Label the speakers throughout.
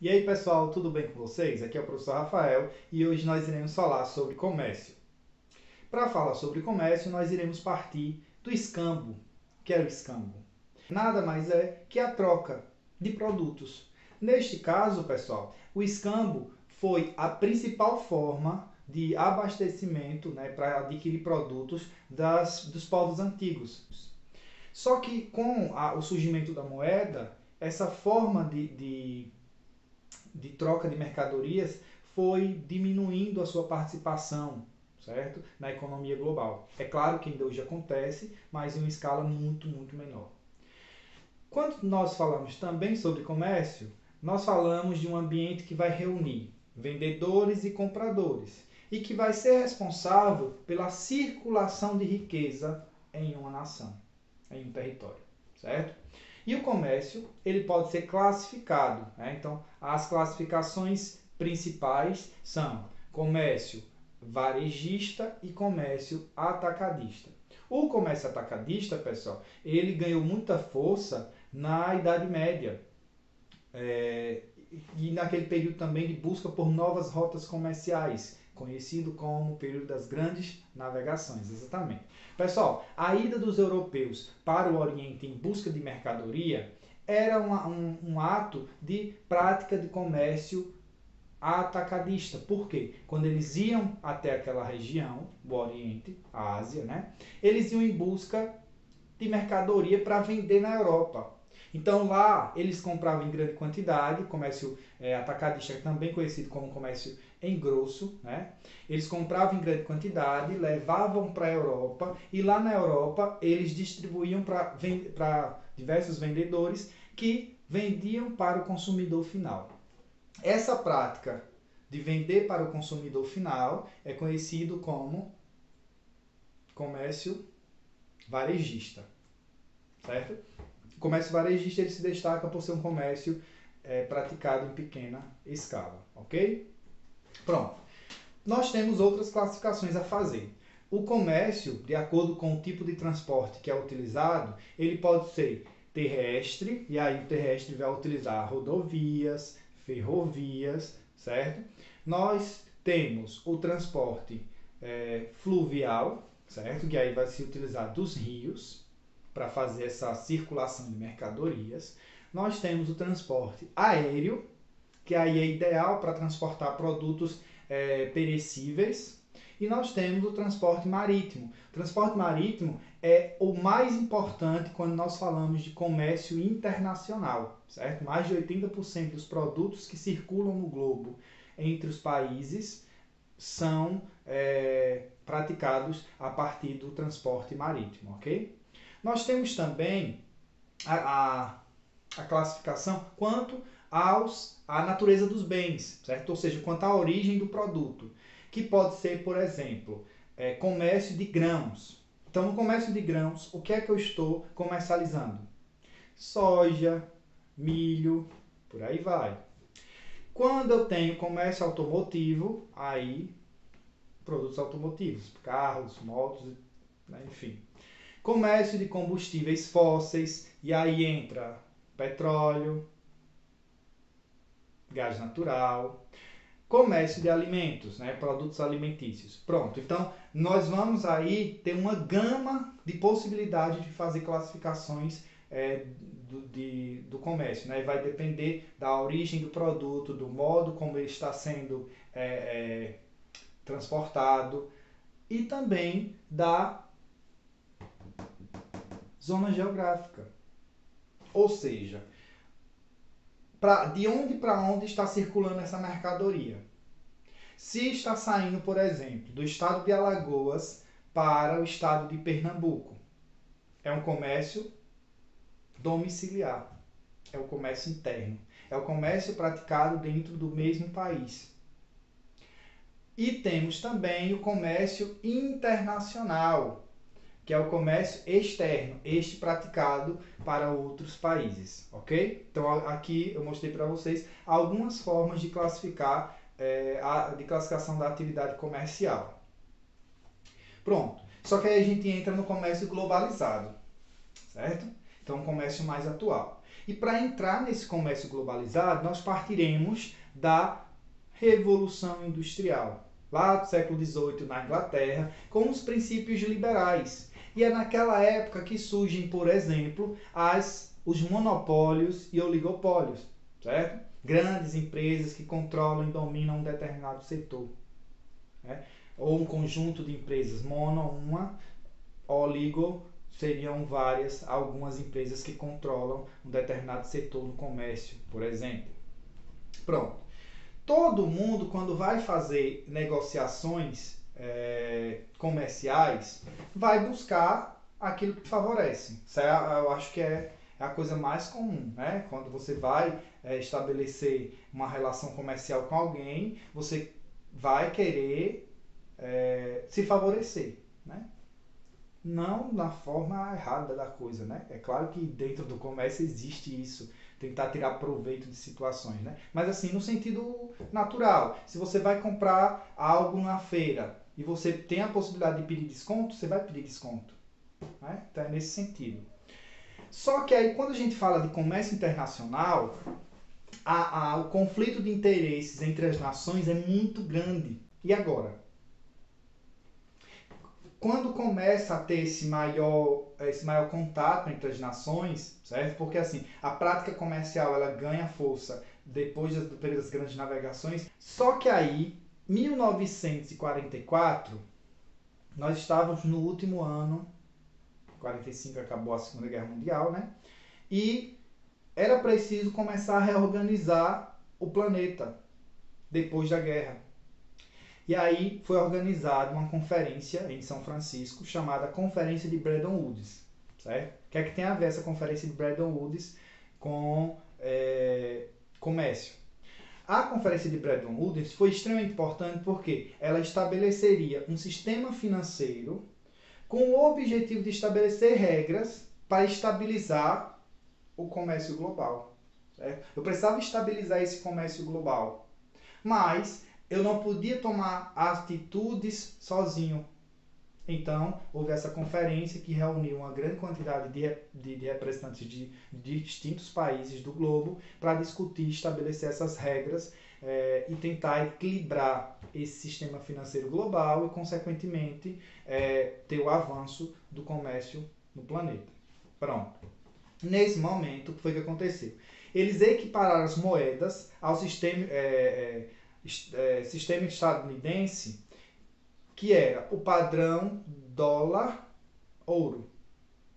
Speaker 1: E aí pessoal, tudo bem com vocês? Aqui é o professor Rafael e hoje nós iremos falar sobre comércio. Para falar sobre comércio, nós iremos partir do escambo. O que é o escambo? Nada mais é que a troca de produtos. Neste caso, pessoal, o escambo foi a principal forma de abastecimento, para adquirir produtos dos povos antigos. Só que com o surgimento da moeda, essa forma de troca de mercadorias foi diminuindo a sua participação, certo? Na economia global. É claro que ainda hoje acontece, mas em uma escala muito, muito menor. Quando nós falamos também sobre comércio, nós falamos de um ambiente que vai reunir vendedores e compradores e que vai ser responsável pela circulação de riqueza em uma nação, em um território, certo? E o comércio, ele pode ser classificado, Então, as classificações principais são comércio varejista e comércio atacadista. O comércio atacadista, pessoal, ele ganhou muita força na Idade Média e naquele período também de busca por novas rotas comerciais, conhecido como período das grandes navegações, exatamente. Pessoal, a ida dos europeus para o Oriente em busca de mercadoria era um ato de prática de comércio atacadista. Por quê? Quando eles iam até aquela região, o Oriente, a Ásia, eles iam em busca de mercadoria para vender na Europa. Então lá eles compravam em grande quantidade, comércio atacadista, também conhecido como comércio em grosso, Eles compravam em grande quantidade, levavam para a Europa e lá na Europa eles distribuíam para diversos vendedores que vendiam para o consumidor final. Essa prática de vender para o consumidor final é conhecido como comércio varejista, certo? O comércio varejista ele se destaca por ser um comércio praticado em pequena escala, ok? Pronto. Nós temos outras classificações a fazer. O comércio, de acordo com o tipo de transporte que é utilizado, ele pode ser terrestre, e aí o terrestre vai utilizar rodovias, ferrovias, certo? Nós temos o transporte fluvial, certo? Que aí vai se utilizar dos rios para fazer essa circulação de mercadorias. Nós temos o transporte aéreo, que aí é ideal para transportar produtos perecíveis. E nós temos o transporte marítimo. O transporte marítimo é o mais importante quando nós falamos de comércio internacional, certo? Mais de 80% dos produtos que circulam no globo entre os países são praticados a partir do transporte marítimo, ok? Nós temos também a classificação quanto à natureza dos bens, certo? Ou seja, quanto à origem do produto, que pode ser, por exemplo, comércio de grãos. Então, no comércio de grãos, o que é que eu estou comercializando? Soja, milho, por aí vai. Quando eu tenho comércio automotivo, aí produtos automotivos, carros, motos, enfim. Comércio de combustíveis fósseis, e aí entra petróleo, gás natural, comércio de alimentos, produtos alimentícios. Pronto, então nós vamos aí ter uma gama de possibilidades de fazer classificações do comércio. Vai depender da origem do produto, do modo como ele está sendo transportado e também da zona geográfica. Ou seja, de onde para onde está circulando essa mercadoria. Se está saindo, por exemplo, do estado de Alagoas para o estado de Pernambuco, é um comércio domiciliar, é o comércio interno, é o comércio praticado dentro do mesmo país. E temos também o comércio internacional, que é o comércio externo, este praticado para outros países, ok? Então aqui eu mostrei para vocês algumas formas de classificar, de classificação da atividade comercial. Pronto, só que aí a gente entra no comércio globalizado, certo? Então um comércio mais atual. E para entrar nesse comércio globalizado, nós partiremos da Revolução Industrial, lá do século XVIII, na Inglaterra, com os princípios liberais. E é naquela época que surgem, por exemplo, os monopólios e oligopólios, certo? Grandes empresas que controlam e dominam um determinado setor, né? Ou um conjunto de empresas, uma, oligo, seriam algumas empresas que controlam um determinado setor no comércio, por exemplo. Pronto. Todo mundo, quando vai fazer negociações comerciais, vai buscar aquilo que favorece. Eu acho que é a coisa mais comum, né? Quando você vai estabelecer uma relação comercial com alguém, você vai querer se favorecer, né? Não na forma errada da coisa, né? É claro que dentro do comércio existe isso, tentar tirar proveito de situações, né? Mas assim, no sentido natural, se você vai comprar algo na feira e você tem a possibilidade de pedir desconto, você vai pedir desconto, né? Então é nesse sentido. Só que aí quando a gente fala de comércio internacional, o conflito de interesses entre as nações é muito grande. E agora? Quando começa a ter esse maior contato entre as nações, certo? Porque assim, a prática comercial ela ganha força depois do período das grandes navegações. Só que aí, 1944, nós estávamos no último ano, 45 acabou a Segunda Guerra Mundial, né? E era preciso começar a reorganizar o planeta depois da guerra. E aí foi organizada uma conferência em São Francisco chamada Conferência de Bretton Woods, certo? O que é que tem a ver essa Conferência de Bretton Woods com comércio? A Conferência de Bretton Woods foi extremamente importante porque ela estabeleceria um sistema financeiro com o objetivo de estabelecer regras para estabilizar o comércio global, certo? Eu precisava estabilizar esse comércio global, mas eu não podia tomar atitudes sozinho. Então, houve essa conferência que reuniu uma grande quantidade de representantes de distintos países do globo para discutir e estabelecer essas regras e tentar equilibrar esse sistema financeiro global e, consequentemente, ter o avanço do comércio no planeta. Pronto. Nesse momento, o que foi que aconteceu? Eles equipararam as moedas ao sistema estadunidense, que era o padrão dólar-ouro,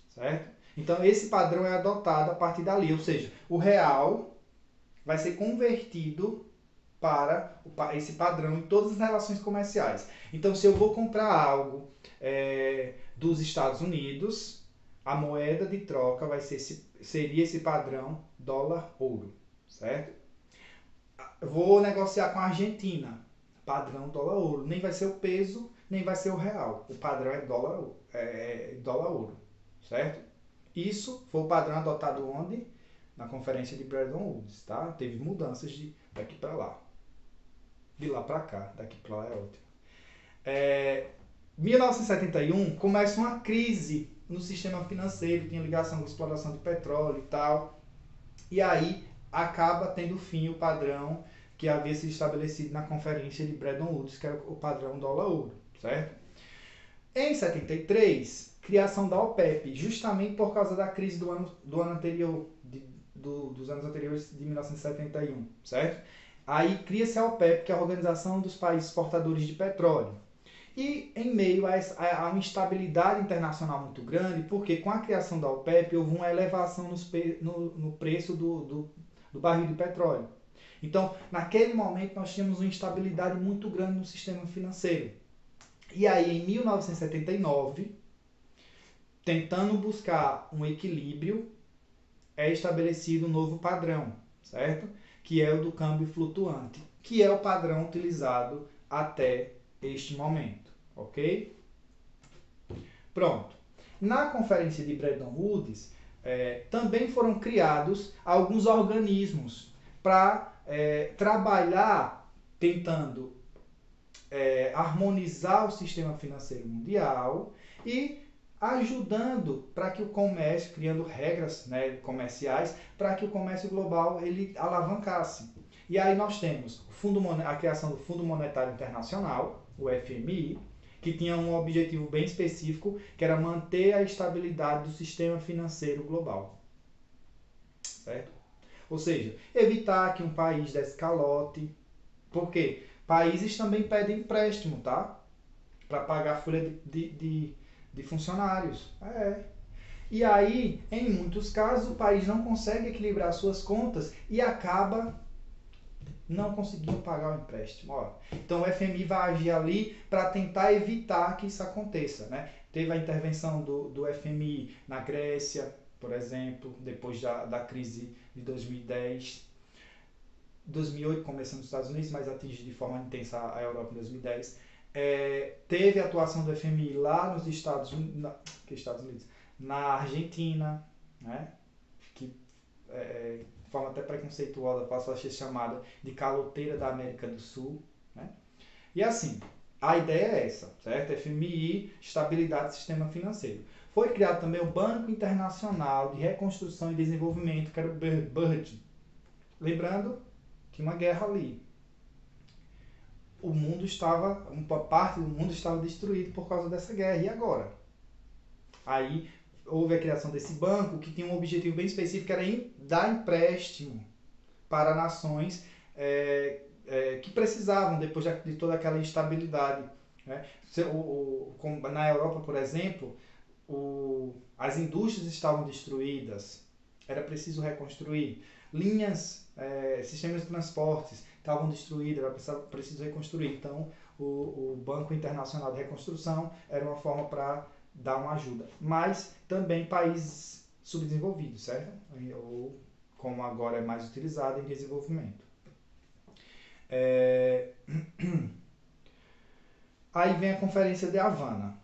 Speaker 1: certo? Então, esse padrão é adotado a partir dali, ou seja, o real vai ser convertido para esse padrão em todas as relações comerciais. Então, se eu vou comprar algo dos Estados Unidos, a moeda de troca seria esse padrão dólar-ouro, certo? Vou negociar com a Argentina, padrão dólar-ouro. Nem vai ser o peso, nem vai ser o real. O padrão é dólar-ouro, certo? Isso foi o padrão adotado onde? Na Conferência de Bretton Woods, tá? Teve mudanças daqui para lá. De lá para cá, daqui para lá é ótimo. 1971 começa uma crise no sistema financeiro, tinha ligação com a exploração de petróleo e tal. E aí acaba tendo fim o padrão que havia sido estabelecido na Conferência de Bretton Woods, que era o padrão dólar-ouro, certo? Em 73, criação da OPEP, justamente por causa da crise do ano anterior, dos anos anteriores de 1971, certo? Aí cria-se a OPEP, que é a Organização dos Países Exportadores de Petróleo. E em meio a uma instabilidade internacional muito grande, porque com a criação da OPEP houve uma elevação no preço do barril de petróleo. Então, naquele momento, nós tínhamos uma instabilidade muito grande no sistema financeiro. E aí, em 1979, tentando buscar um equilíbrio, é estabelecido um novo padrão, certo? Que é o do câmbio flutuante, que é o padrão utilizado até este momento, ok? Pronto. Na Conferência de Bretton Woods, também foram criados alguns organismos para trabalhar tentando harmonizar o sistema financeiro mundial e ajudando para que o comércio, criando regras, né, comerciais, para que o comércio global ele alavancasse. E aí nós temos a criação do Fundo Monetário Internacional, o FMI, que tinha um objetivo bem específico, que era manter a estabilidade do sistema financeiro global. Certo? Ou seja, evitar que um país desse calote. Por quê? Países também pedem empréstimo, tá? Para pagar a folha de funcionários. E aí, em muitos casos, o país não consegue equilibrar suas contas e acaba não conseguindo pagar o empréstimo. Ó. Então o FMI vai agir ali para tentar evitar que isso aconteça. Né? Teve a intervenção do FMI na Grécia, por exemplo, depois da crise de 2010. 2008 começando nos Estados Unidos, mas atingiu de forma intensa a Europa em 2010. Teve a atuação do FMI lá nos Estados Unidos, na Argentina, né? Que de forma até preconceituosa passou a ser chamada de caloteira da América do Sul. Né? E assim, a ideia é essa, certo? FMI, estabilidade do sistema financeiro. Foi criado também o Banco Internacional de Reconstrução e Desenvolvimento, que era o BIRD. Lembrando, tinha uma guerra ali. Uma parte do mundo estava destruído por causa dessa guerra. E agora? Aí houve a criação desse banco que tinha um objetivo bem específico, que era dar empréstimo para nações que precisavam, depois de toda aquela instabilidade. Né? Na Europa, por exemplo, as indústrias estavam destruídas, era preciso reconstruir. Sistemas de transportes estavam destruídos, era preciso reconstruir. Então, o Banco Internacional de Reconstrução era uma forma para dar uma ajuda. Mas também países subdesenvolvidos, certo? Ou, como agora é mais utilizado, em desenvolvimento. Aí vem a Conferência de Havana.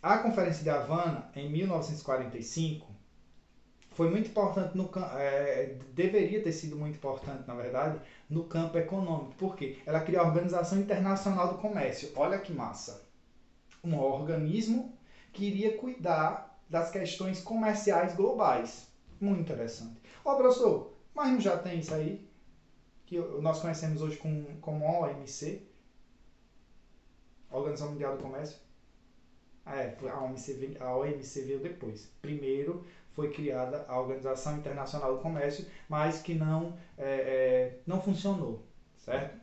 Speaker 1: A Conferência de Havana, em 1945, foi muito importante deveria ter sido muito importante, na verdade, no campo econômico. Por quê? Ela criou a Organização Internacional do Comércio. Olha que massa! Um organismo que iria cuidar das questões comerciais globais. Muito interessante. Professor, mas não já tem isso aí? Que nós conhecemos hoje como OMC? Organização Mundial do Comércio? A OMC veio depois. Primeiro foi criada a Organização Internacional do Comércio, mas que não funcionou, certo?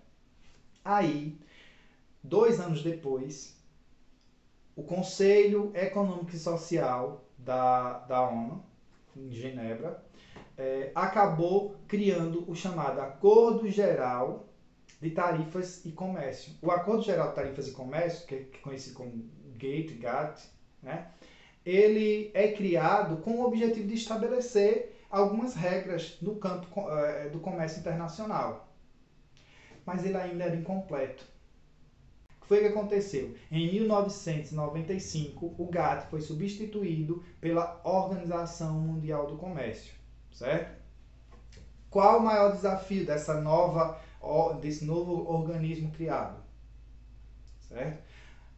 Speaker 1: Aí, 2 anos depois, o Conselho Econômico e Social da ONU, em Genebra, acabou criando o chamado Acordo Geral de Tarifas e Comércio. O Acordo Geral de Tarifas e Comércio, que é conhecido como GATT, né? Ele é criado com o objetivo de estabelecer algumas regras no campo do comércio internacional. Mas ele ainda era incompleto. O que foi que aconteceu? Em 1995, o GATT foi substituído pela Organização Mundial do Comércio. Certo? Qual o maior desafio desse novo organismo criado? Certo?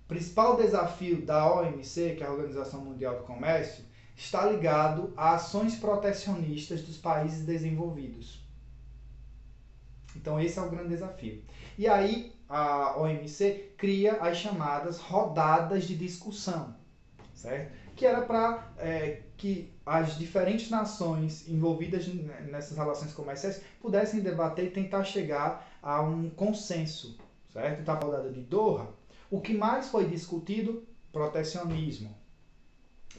Speaker 1: O principal desafio da OMC, que é a Organização Mundial do Comércio, está ligado a ações protecionistas dos países desenvolvidos. Então esse é o grande desafio. E aí a OMC cria as chamadas rodadas de discussão, certo? Que era para que as diferentes nações envolvidas nessas relações comerciais pudessem debater e tentar chegar a um consenso, certo? Então, a rodada de Doha, o que mais foi discutido? Protecionismo.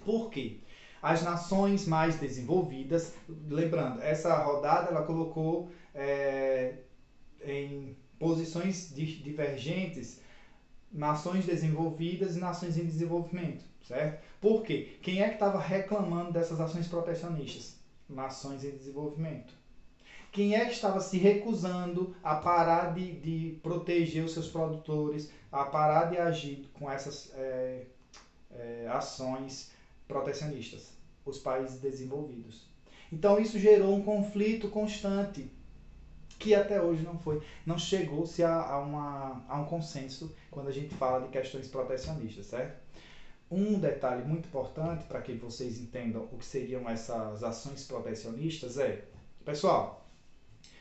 Speaker 1: Por quê? As nações mais desenvolvidas, lembrando, essa rodada ela colocou em posições divergentes nações desenvolvidas e nações em desenvolvimento, certo? Por quê? Quem é que estava reclamando dessas ações protecionistas? Nações em desenvolvimento. Quem é que estava se recusando a parar de proteger os seus produtores, a parar de agir com essas ações protecionistas? Os países desenvolvidos. Então isso gerou um conflito constante que até hoje não chegou-se a um consenso quando a gente fala de questões protecionistas, certo? um detalhe muito importante para que vocês entendam o que seriam essas ações protecionistas é, pessoal,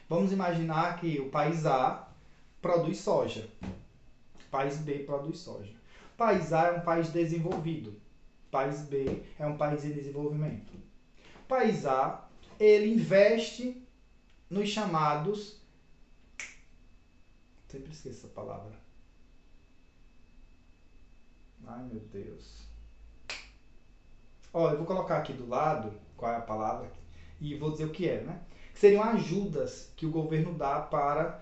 Speaker 1: vamos imaginar que o país A produz soja, o país B produz soja. O país A é um país desenvolvido, o país B é um país em desenvolvimento. O país A, ele investe nos chamados, sempre esqueço essa palavra, ai meu Deus, eu vou colocar aqui do lado qual é a palavra e vou dizer o que é, né? Que seriam ajudas que o governo dá para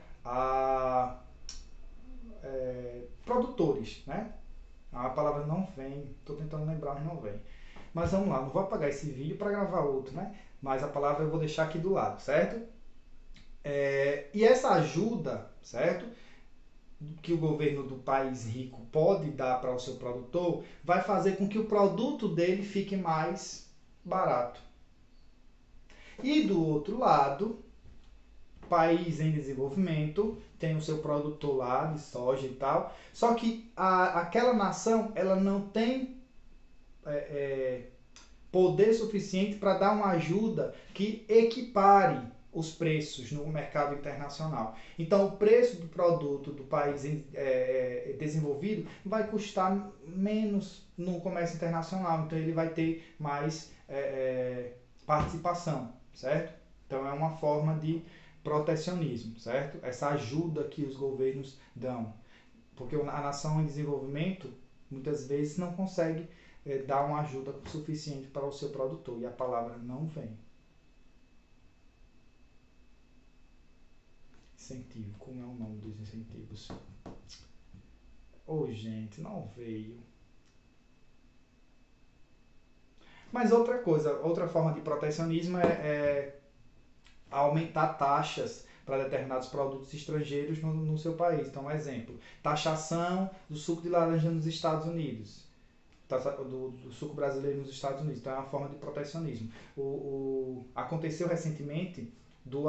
Speaker 1: produtores, né? A palavra não vem, estou tentando lembrar, mas não vem. Mas vamos lá, não vou apagar esse vídeo para gravar outro, né? Mas a palavra eu vou deixar aqui do lado, certo? E essa ajuda, certo? Que o governo do país rico pode dar para o seu produtor, vai fazer com que o produto dele fique mais barato. E do outro lado, país em desenvolvimento, tem o seu produtor lá de soja e tal, só que aquela nação ela não tem poder suficiente para dar uma ajuda que equipare os preços no mercado internacional. Então, o preço do produto do país desenvolvido vai custar menos no comércio internacional, então ele vai ter mais participação, certo? Então, é uma forma de protecionismo, certo? Essa ajuda que os governos dão. Porque a nação em desenvolvimento, muitas vezes, não consegue dar uma ajuda suficiente para o seu produtor e a palavra não vem. Incentivo, como é o nome dos incentivos? Gente, não veio. Mas outra coisa, outra forma de protecionismo é aumentar taxas para determinados produtos estrangeiros no seu país. Então, um exemplo, taxação do suco de laranja nos Estados Unidos. Do suco brasileiro nos Estados Unidos. Então é uma forma de protecionismo. Aconteceu recentemente do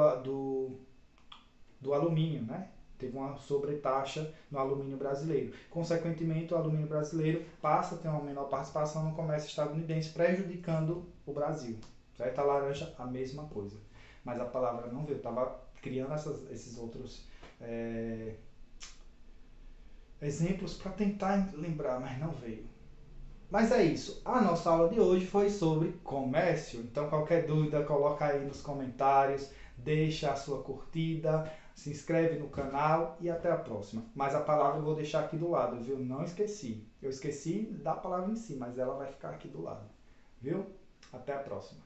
Speaker 1: alumínio, né? Teve uma sobretaxa no alumínio brasileiro. Consequentemente, o alumínio brasileiro passa a ter uma menor participação no comércio estadunidense, prejudicando o Brasil. Certo? A laranja, a mesma coisa. Mas a palavra não veio. Eu estava criando esses outros exemplos para tentar lembrar, mas não veio. Mas é isso, a nossa aula de hoje foi sobre comércio, então qualquer dúvida coloca aí nos comentários, deixa a sua curtida, se inscreve no canal e até a próxima. Mas a palavra eu vou deixar aqui do lado, viu? Não esqueci. Eu esqueci da palavra em si, mas ela vai ficar aqui do lado, viu? Até a próxima.